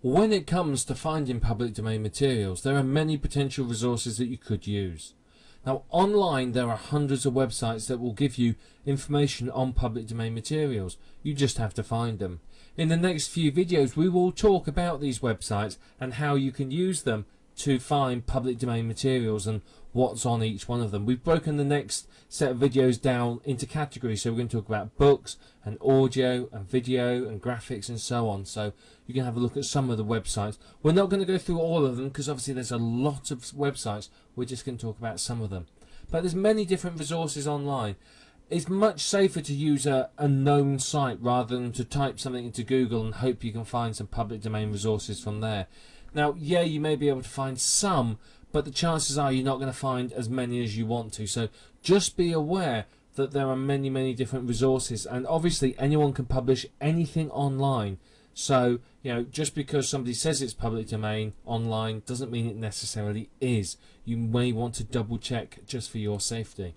When it comes to finding public domain materials, there are many potential resources that you could use. Now, online there are hundreds of websites that will give you information on public domain materials. You just have to find them. In the next few videos we will talk about these websites and how you can use them to find public domain materials and what's on each one of them. We've broken the next set of videos down into categories, so we're going to talk about books and audio and video and graphics and so on, so you can have a look at some of the websites. We're not going to go through all of them because obviously there's a lot of websites. We're just going to talk about some of them, but there's many different resources online. It's much safer to use a known site rather than to type something into Google and hope you can find some public domain resources from there. Now, yeah, you may be able to find some, but the chances are you're not going to find as many as you want to. So just be aware that there are many different resources, and obviously anyone can publish anything online. So, you know, just because somebody says it's public domain online doesn't mean it necessarily is. You may want to double check just for your safety.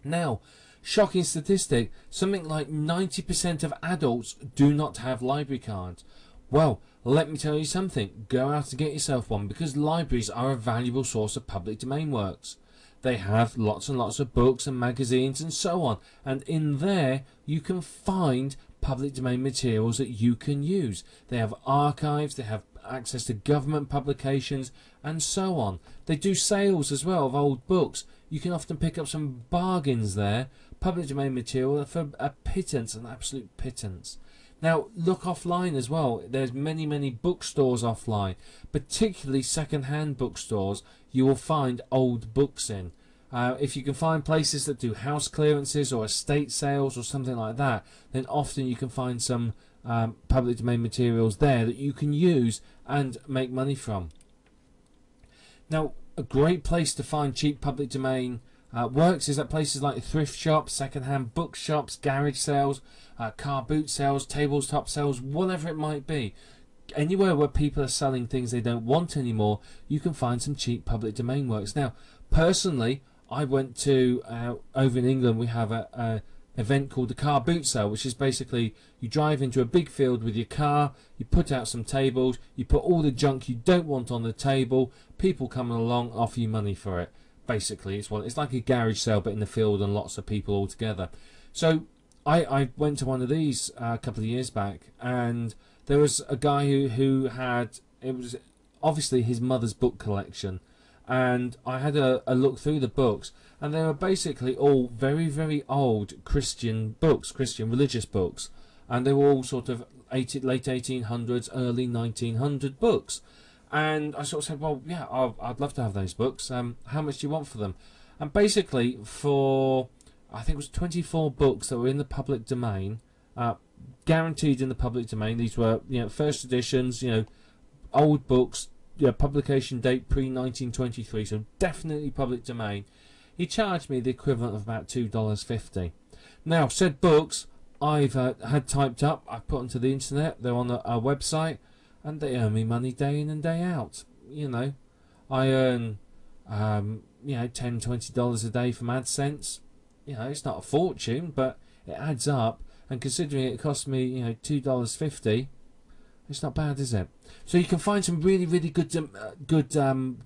Now, shocking statistic, something like 90% of adults do not have library cards. Well, let me tell you something, go out and get yourself one, because libraries are a valuable source of public domain works. They have lots and lots of books and magazines and so on, and in there you can find public domain materials that you can use. They have archives, they have access to government publications and so on. They do sales as well of old books. You can often pick up some bargains there, public domain material for a pittance, an absolute pittance. Now look offline as well. There's many bookstores offline, particularly second-hand bookstores. You will find old books in. If you can find places that do house clearances or estate sales or something like that, then often you can find some public domain materials there that you can use and make money from. Now, a great place to find cheap public domain works is at places like thrift shops, second-hand bookshops, garage sales, car boot sales, tabletop sales, whatever it might be. Anywhere where people are selling things they don't want anymore, you can find some cheap public domain works. Now, personally, I went to, over in England, we have a event called the car boot sale, which is basically you drive into a big field with your car, you put out some tables, you put all the junk you don't want on the table, people coming along offer you money for it. Basically, it's like a garage sale but in the field and lots of people all together. So I went to one of these a couple of years back, and there was a guy who had, it was obviously his mother's book collection, and I had a look through the books, and they were basically all very old Christian books, Christian religious books, and they were all sort of late 1800s, early 1900 books. And I sort of said, well, yeah, I'd love to have those books. How much do you want for them? And basically, for I think it was 24 books that were in the public domain, guaranteed in the public domain. These were, you know, first editions, you know, old books, you know, publication date pre-1923, so definitely public domain. He charged me the equivalent of about $2.50. Now, said books I've had typed up, I've put onto the internet. They're on a website, and they earn me money day in and day out. You know, I earn you know, $10–20 a day from AdSense. You know, it's not a fortune, but it adds up, and considering it cost me, you know, $2.50, it's not bad, is it? So you can find some really good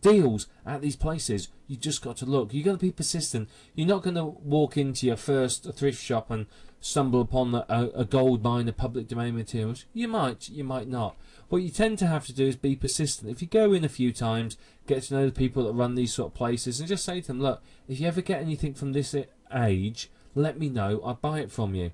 deals at these places. You just got to look. You got to be persistent. You're not going to walk into your first thrift shop and stumble upon a gold mine of public domain materials. You might not. What you tend to have to do is be persistent. If you go in a few times, get to know the people that run these sort of places, and just say to them, look, if you ever get anything from this age, let me know. I'll buy it from you.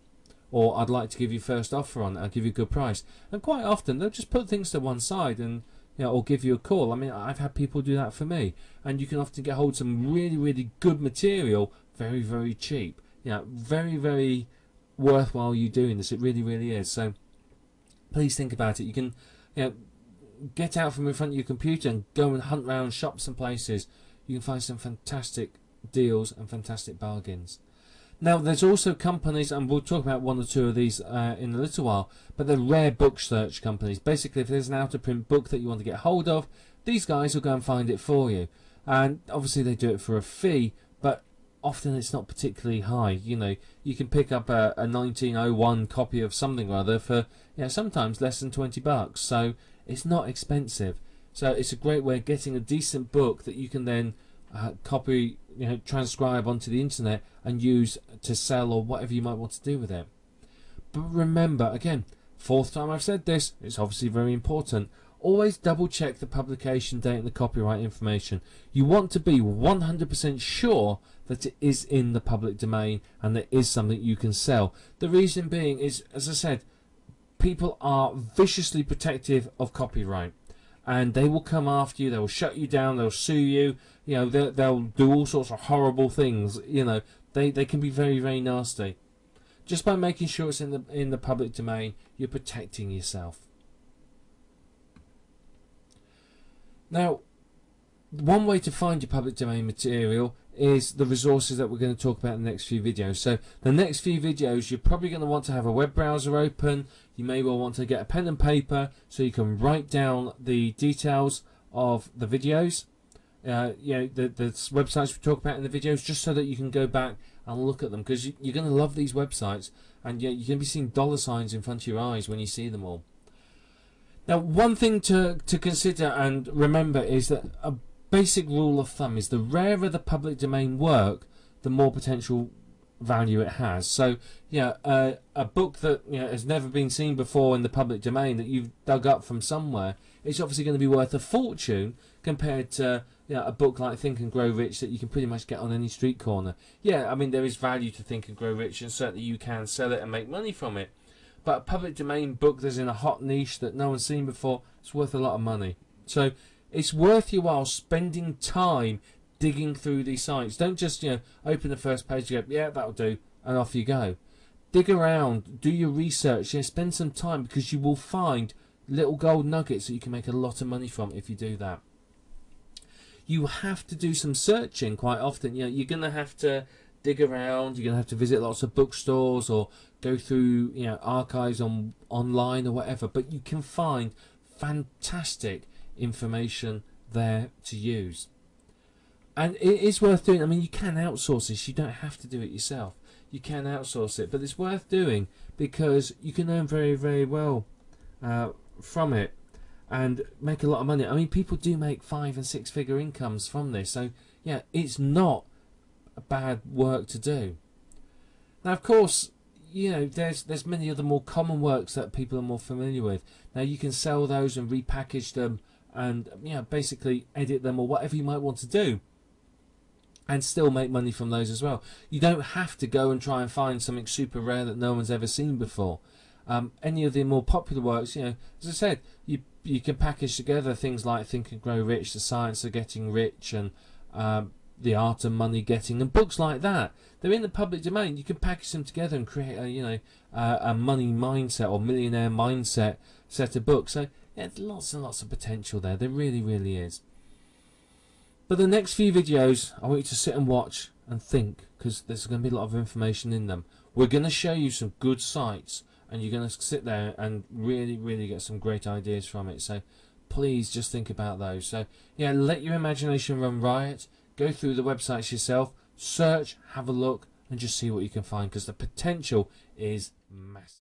Or I'd like to give you first offer on it. I'll give you a good price. And quite often they'll just put things to one side and, you know, or give you a call. I mean, I've had people do that for me, and you can often get hold of some really good material very cheap. You know, very worthwhile you doing this. It really is. So please think about it. You can, you know, get out from in front of your computer and go and hunt around shops and places. You can find some fantastic deals and fantastic bargains. Now, there's also companies, and we'll talk about one or two of these in a little while, but they're rare book search companies. Basically, if there's an out-of-print book that you want to get hold of, these guys will go and find it for you. And obviously they do it for a fee, but often it's not particularly high. You know, you can pick up a 1901 copy of something or other for, you know, sometimes less than $20. So It's not expensive, so it's a great way of getting a decent book that you can then copy, transcribe onto the internet and use to sell or whatever you might want to do with it. But remember, again, fourth time I've said this, it's obviously very important. Always double check the publication date and the copyright information. You want to be 100% sure that it is in the public domain and that it is something you can sell. The reason being is, as I said, people are viciously protective of copyright, and they will come after you, they will shut you down, they'll sue you, they'll do all sorts of horrible things. They can be very, very nasty. Just by making sure it's in the public domain, you're protecting yourself. Now, one way to find your public domain material is the resources that we're going to talk about in the next few videos. So the next few videos, you're probably going to want to have a web browser open. You may well want to get a pen and paper so you can write down the details of the videos, the websites we talk about in the videos, just so that you can go back and look at them, because you're going to love these websites, and you're going to be seeing dollar signs in front of your eyes when you see them all. Now, one thing to consider and remember is that a basic rule of thumb is the rarer the public domain work, the more potential value it has. So, a book that has never been seen before in the public domain that you've dug up from somewhere, it's obviously going to be worth a fortune compared to a book like Think and Grow Rich that you can pretty much get on any street corner. Yeah, I mean, there is value to Think and Grow Rich, and certainly you can sell it and make money from it. But a public domain book that's in a hot niche that no one's seen before, it's worth a lot of money. So it's worth your while spending time digging through these sites. Don't just open the first page and go, yeah, that'll do, and off you go. Dig around, do your research, spend some time, because you will find little gold nuggets that you can make a lot of money from if you do that. You have to do some searching quite often. You're going to have to dig around, you're going to have to visit lots of bookstores or go through archives online or whatever, but you can find fantastic information there to use. And it is worth doing. I mean, you can outsource this, you don't have to do it yourself. You can outsource it, but it's worth doing because you can earn very, very well from it and make a lot of money. I mean, people do make 5- and 6-figure incomes from this, so yeah, it's not a bad work to do. Now, of course, there's many other more common works that people are more familiar with. Now, you can sell those and repackage them and basically edit them or whatever you might want to do, and still make money from those as well. You don't have to go and try and find something super rare that no one's ever seen before. Any of the more popular works, as I said, you can package together things like Think and Grow Rich, The Science of Getting Rich, and The Art of Money Getting, and books like that. They're in the public domain. You can package them together and create a money mindset or millionaire mindset set of books. So yeah, there's lots and lots of potential there. There really, really is. But the next few videos, I want you to sit and watch and think, because there's going to be a lot of information in them. We're going to show you some good sites, and you're going to sit there and really, really get some great ideas from it. So please just think about those. So yeah, let your imagination run riot. Go through the websites yourself, search, have a look, and just see what you can find, because the potential is massive.